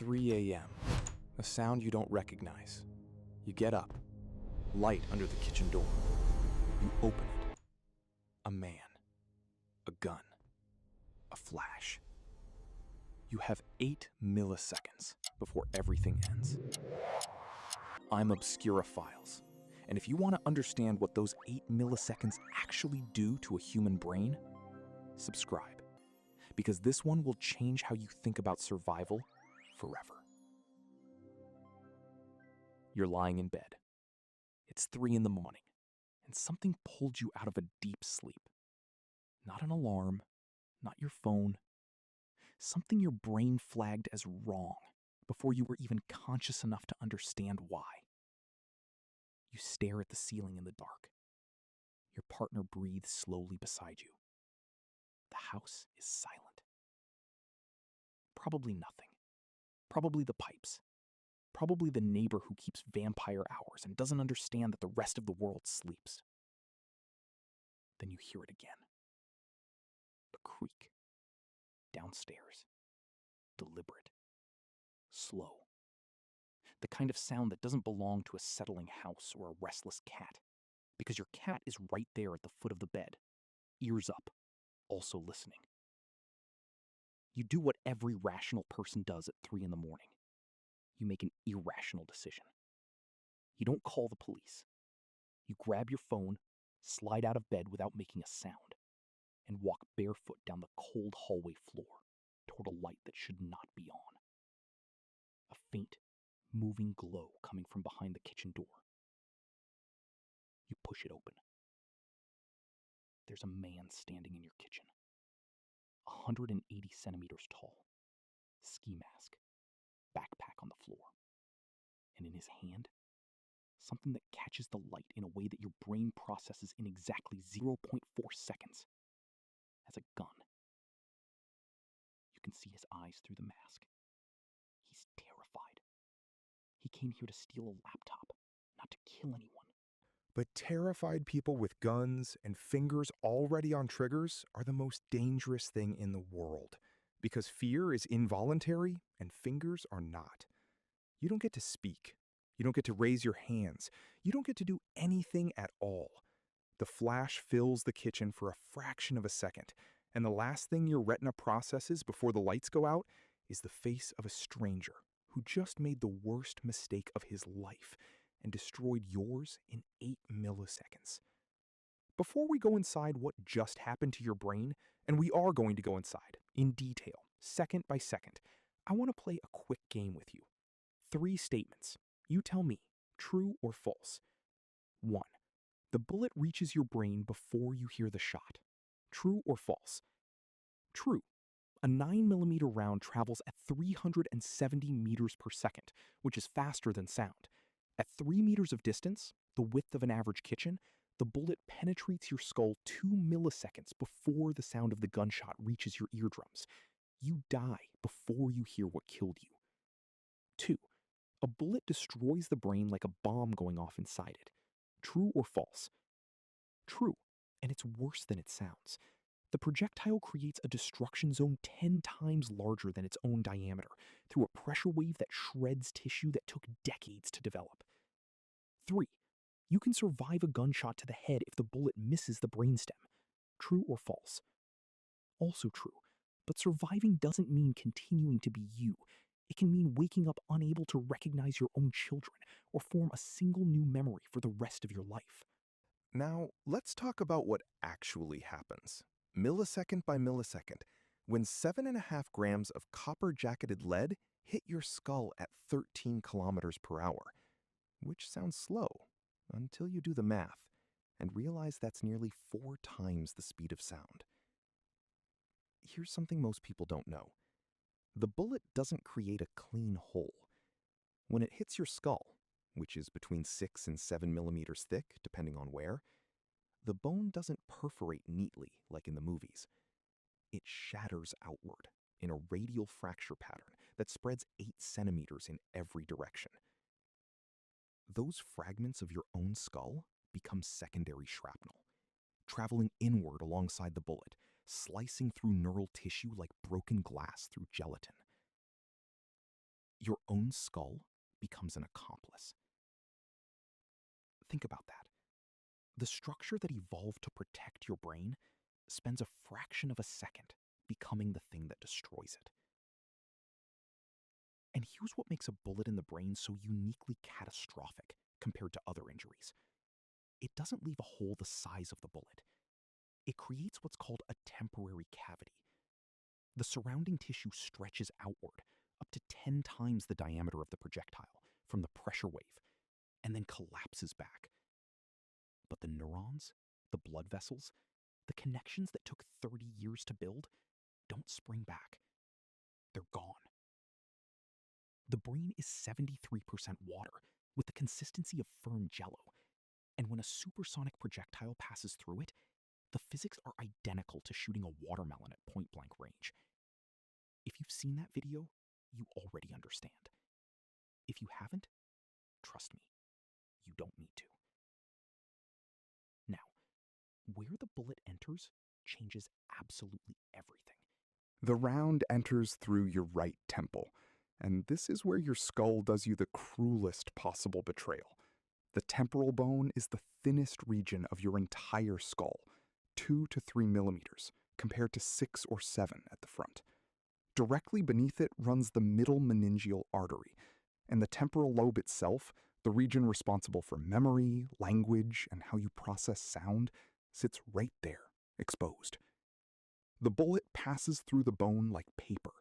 3 a.m. A sound you don't recognize. You get up. Light under the kitchen door. You open it. A man. A gun. A flash. You have 8 milliseconds before everything ends. I'm Obscura Files, and if you want to understand what those 8 milliseconds actually do to a human brain, subscribe, because this one will change how you think about survival forever. You're lying in bed. It's 3 in the morning, and something pulled you out of a deep sleep. Not an alarm, not your phone. Something your brain flagged as wrong before you were even conscious enough to understand why. You stare at the ceiling in the dark. Your partner breathes slowly beside you. The house is silent. Probably nothing. Probably the pipes. Probably the neighbor who keeps vampire hours and doesn't understand that the rest of the world sleeps. Then you hear it again. A creak. Downstairs. Deliberate. Slow. The kind of sound that doesn't belong to a settling house or a restless cat, because your cat is right there at the foot of the bed, ears up, also listening. You do what every rational person does at 3 in the morning. You make an irrational decision. You don't call the police. You grab your phone, slide out of bed without making a sound, and walk barefoot down the cold hallway floor toward a light that should not be on. A faint, moving glow coming from behind the kitchen door. You push it open. There's a man standing in your kitchen, 180 centimeters tall, ski mask, backpack on the floor, and in his hand, something that catches the light in a way that your brain processes in exactly 0.4 seconds as a gun. You can see his eyes through the mask. He's terrified. He came here to steal a laptop, not to kill anyone. But terrified people with guns and fingers already on triggers are the most dangerous thing in the world, because fear is involuntary and fingers are not. You don't get to speak. You don't get to raise your hands. You don't get to do anything at all. The flash fills the kitchen for a fraction of a second, and the last thing your retina processes before the lights go out is the face of a stranger who just made the worst mistake of his life and destroyed yours in 8 milliseconds. Before we go inside what just happened to your brain, and we are going to go inside, in detail, second by second, I want to play a quick game with you. 3 statements. You tell me, true or false. 1. The bullet reaches your brain before you hear the shot. True or false? True. A 9mm round travels at 370 meters per second, which is faster than sound. At 3 meters of distance, the width of an average kitchen, the bullet penetrates your skull 2 milliseconds before the sound of the gunshot reaches your eardrums. You die before you hear what killed you. 2. A bullet destroys the brain like a bomb going off inside it. True or false? True, and it's worse than it sounds. The projectile creates a destruction zone 10 times larger than its own diameter through a pressure wave that shreds tissue that took decades to develop. 3. You can survive a gunshot to the head if the bullet misses the brainstem. True or false? Also true, but surviving doesn't mean continuing to be you. It can mean waking up unable to recognize your own children or form a single new memory for the rest of your life. Now, let's talk about what actually happens. Millisecond by millisecond, when 7.5 grams of copper-jacketed lead hit your skull at 13 kilometers per hour, which sounds slow until you do the math and realize that's nearly 4 times the speed of sound. Here's something most people don't know. The bullet doesn't create a clean hole. When it hits your skull, which is between 6 and 7 millimeters thick, depending on where, the bone doesn't perforate neatly like in the movies. It shatters outward in a radial fracture pattern that spreads 8 centimeters in every direction. Those fragments of your own skull become secondary shrapnel, traveling inward alongside the bullet, slicing through neural tissue like broken glass through gelatin. Your own skull becomes an accomplice. Think about that. The structure that evolved to protect your brain spends a fraction of a second becoming the thing that destroys it. And here's what makes a bullet in the brain so uniquely catastrophic compared to other injuries. It doesn't leave a hole the size of the bullet. It creates what's called a temporary cavity. The surrounding tissue stretches outward, up to 10 times the diameter of the projectile from the pressure wave, and then collapses back. But the neurons, the blood vessels, the connections that took 30 years to build, don't spring back. They're gone. The brain is 73% water, with the consistency of firm jello. And when a supersonic projectile passes through it, the physics are identical to shooting a watermelon at point-blank range. If you've seen that video, you already understand. If you haven't, trust me, you don't need to. Now, where the bullet enters changes absolutely everything. The round enters through your right temple, and this is where your skull does you the cruelest possible betrayal. The temporal bone is the thinnest region of your entire skull, 2 to 3 millimeters, compared to 6 or 7 at the front. Directly beneath it runs the middle meningeal artery, and the temporal lobe itself, the region responsible for memory, language, and how you process sound, sits right there, exposed. The bullet passes through the bone like paper,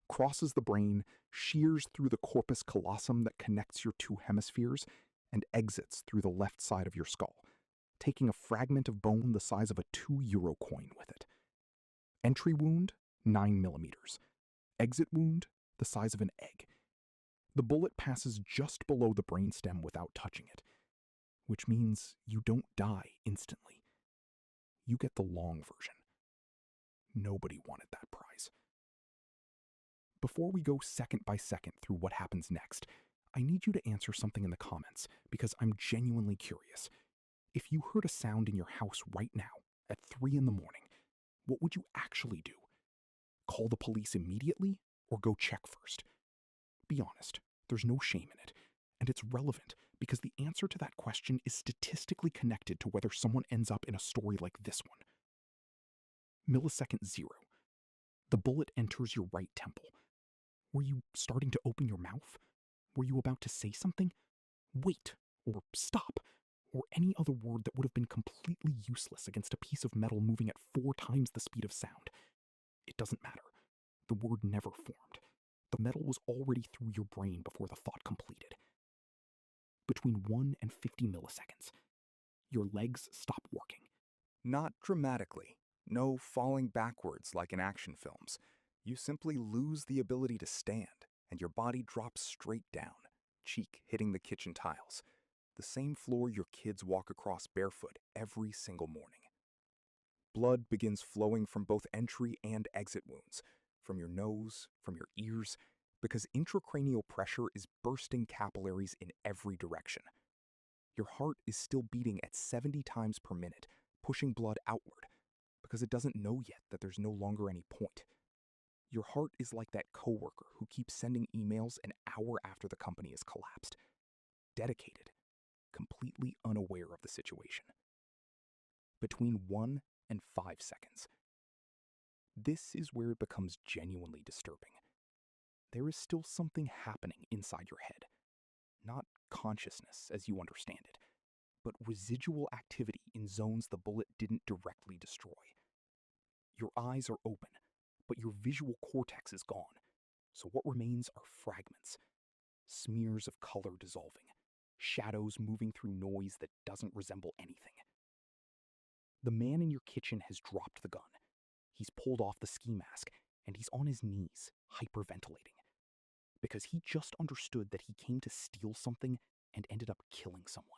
crosses the brain, shears through the corpus callosum that connects your two hemispheres, and exits through the left side of your skull, taking a fragment of bone the size of a €2 coin with it. Entry wound, 9 millimeters. Exit wound, the size of an egg. The bullet passes just below the brainstem without touching it, which means you don't die instantly. You get the long version. Nobody wanted that prize. Before we go second by second through what happens next, I need you to answer something in the comments because I'm genuinely curious. If you heard a sound in your house right now at 3 in the morning, what would you actually do? Call the police immediately or go check first? Be honest, there's no shame in it, and it's relevant because the answer to that question is statistically connected to whether someone ends up in a story like this one. Millisecond 0. The bullet enters your right temple. Were you starting to open your mouth? Were you about to say something? Wait, or stop, or any other word that would have been completely useless against a piece of metal moving at 4 times the speed of sound. It doesn't matter. The word never formed. The metal was already through your brain before the thought completed. Between 1 and 50 milliseconds, your legs stop working. Not dramatically. No falling backwards like in action films. You simply lose the ability to stand, and your body drops straight down, cheek hitting the kitchen tiles, the same floor your kids walk across barefoot every single morning. Blood begins flowing from both entry and exit wounds, from your nose, from your ears, because intracranial pressure is bursting capillaries in every direction. Your heart is still beating at 70 times per minute, pushing blood outward, because it doesn't know yet that there's no longer any point. Your heart is like that coworker who keeps sending emails an hour after the company has collapsed. Dedicated, completely unaware of the situation. Between 1 and 5 seconds. This is where it becomes genuinely disturbing. There is still something happening inside your head. Not consciousness as you understand it, but residual activity in zones the bullet didn't directly destroy. Your eyes are open, but your visual cortex is gone, so what remains are fragments. Smears of color dissolving, shadows moving through noise that doesn't resemble anything. The man in your kitchen has dropped the gun. He's pulled off the ski mask, and he's on his knees, hyperventilating. Because he just understood that he came to steal something and ended up killing someone.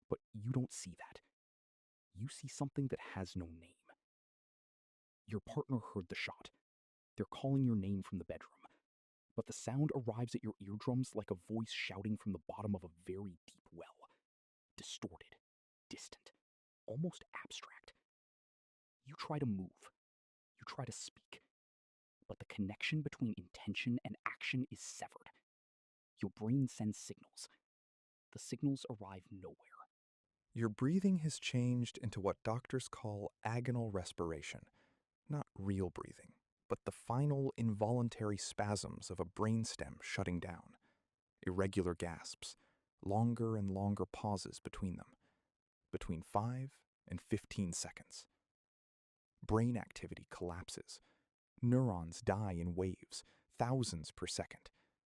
But you don't see that. You see something that has no name. Your partner heard the shot. They're calling your name from the bedroom. But the sound arrives at your eardrums like a voice shouting from the bottom of a very deep well. Distorted, distant, almost abstract. You try to move. You try to speak. but the connection between intention and action is severed. Your brain sends signals. The signals arrive nowhere. Your breathing has changed into what doctors call agonal respiration. Not real breathing, but the final involuntary spasms of a brainstem shutting down. Irregular gasps, longer and longer pauses between them, between 5 and 15 seconds. Brain activity collapses. Neurons die in waves, thousands per second,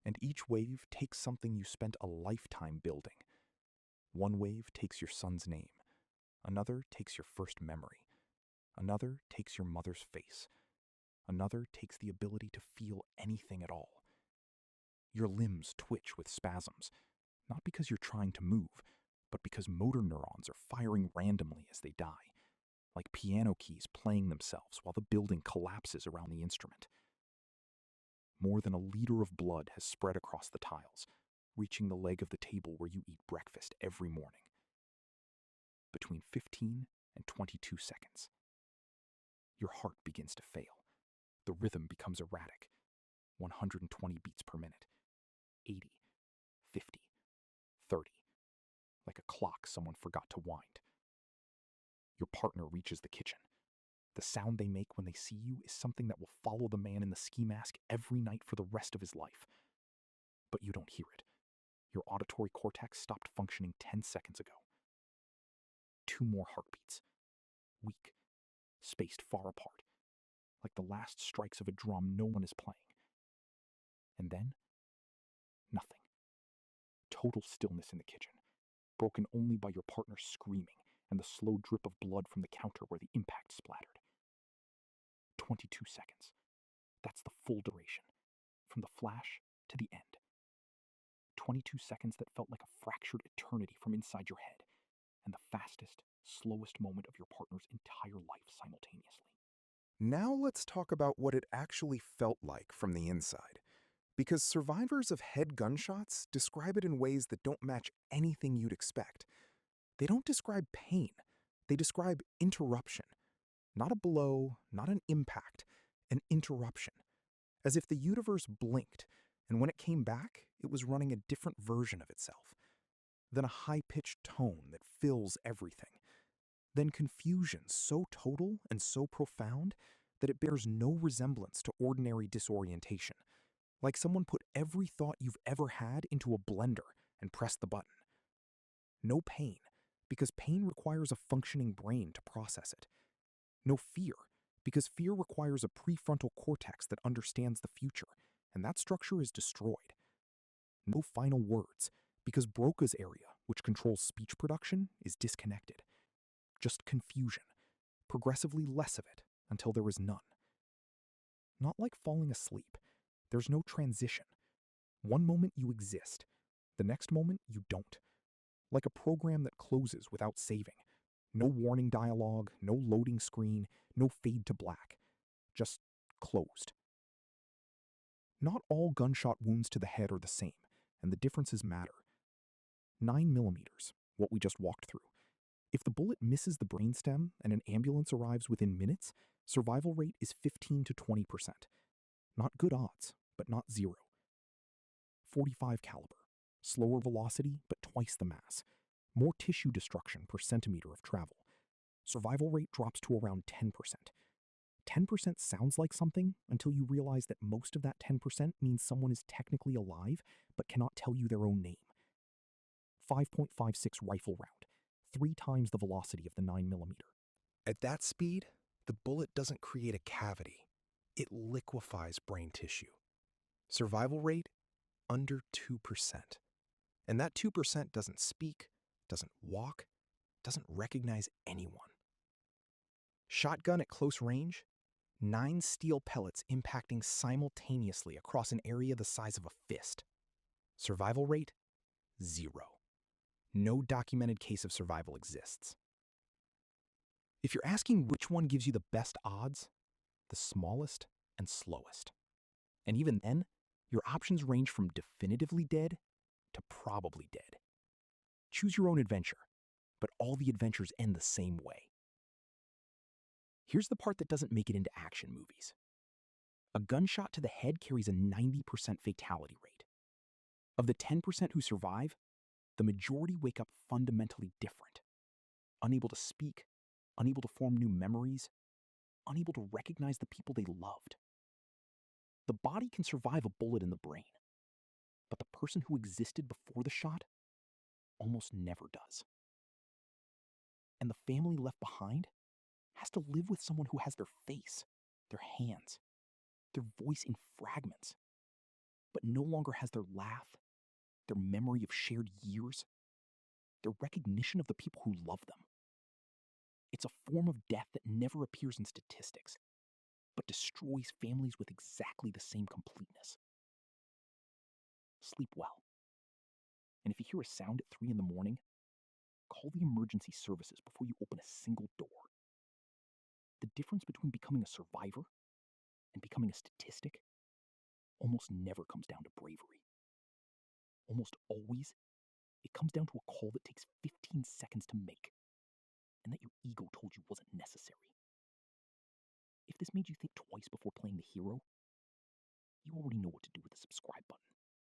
and each wave takes something you spent a lifetime building. One wave takes your son's name. Another takes your first memory. Another takes your mother's face. Another takes the ability to feel anything at all. Your limbs twitch with spasms, not because you're trying to move, but because motor neurons are firing randomly as they die, like piano keys playing themselves while the building collapses around the instrument. More than a liter of blood has spread across the tiles, reaching the leg of the table where you eat breakfast every morning. Between 15 and 22 seconds. Your heart begins to fail. The rhythm becomes erratic. 120 beats per minute. 80, 50, 30. Like a clock someone forgot to wind. Your partner reaches the kitchen. The sound they make when they see you is something that will follow the man in the ski mask every night for the rest of his life. But you don't hear it. Your auditory cortex stopped functioning 10 seconds ago. 2 more heartbeats. Weak, spaced far apart, like the last strikes of a drum no one is playing. And then, nothing. Total stillness in the kitchen, broken only by your partner screaming and the slow drip of blood from the counter where the impact splattered. 22 seconds. That's the full duration, from the flash to the end. 22 seconds that felt like a fractured eternity from inside your head, and the fastest, slowest moment of your partner's entire life simultaneously. Now let's talk about what it actually felt like from the inside. Because survivors of head gunshots describe it in ways that don't match anything you'd expect. They don't describe pain. They describe interruption. Not a blow, not an impact, an interruption. As if the universe blinked, and when it came back, it was running a different version of itself. Then a high-pitched tone that fills everything. Then confusion so total and so profound that it bears no resemblance to ordinary disorientation. Like someone put every thought you've ever had into a blender and pressed the button. No pain, because pain requires a functioning brain to process it. No fear, because fear requires a prefrontal cortex that understands the future, and that structure is destroyed. No final words, because Broca's area, which controls speech production, is disconnected. Just confusion, progressively less of it until there is none. Not like falling asleep. There's no transition. One moment you exist, the next moment you don't. Like a program that closes without saving. No warning dialogue, no loading screen, no fade to black. Just closed. Not all gunshot wounds to the head are the same, and the differences matter. 9mm, what we just walked through. If the bullet misses the brainstem and an ambulance arrives within minutes, survival rate is 15 to 20%. Not good odds, but not zero. 45 caliber. Slower velocity, but twice the mass. More tissue destruction per centimeter of travel. Survival rate drops to around 10%. 10% sounds like something until you realize that most of that 10% means someone is technically alive but cannot tell you their own name. 5.56 rifle round, 3 times the velocity of the 9mm. At that speed, the bullet doesn't create a cavity. It liquefies brain tissue. Survival rate, under 2%. And that 2% doesn't speak, doesn't walk, doesn't recognize anyone. Shotgun at close range, 9 steel pellets impacting simultaneously across an area the size of a fist. Survival rate, 0. No documented case of survival exists. If you're asking which one gives you the best odds, the smallest and slowest. And even then, your options range from definitively dead to probably dead. Choose your own adventure, but all the adventures end the same way. Here's the part that doesn't make it into action movies. A gunshot to the head carries a 90% fatality rate. Of the 10% who survive, the majority wake up fundamentally different. Unable to speak, unable to form new memories, unable to recognize the people they loved. The body can survive a bullet in the brain, but the person who existed before the shot almost never does. And the family left behind has to live with someone who has their face, their hands, their voice in fragments, but no longer has their laugh, their memory of shared years, their recognition of the people who love them. It's a form of death that never appears in statistics, but destroys families with exactly the same completeness. Sleep well. And if you hear a sound at 3 in the morning, call the emergency services before you open a single door. The difference between becoming a survivor and becoming a statistic almost never comes down to bravery. Almost always, it comes down to a call that takes 15 seconds to make, and that your ego told you wasn't necessary. If this made you think twice before playing the hero, you already know what to do with the subscribe button.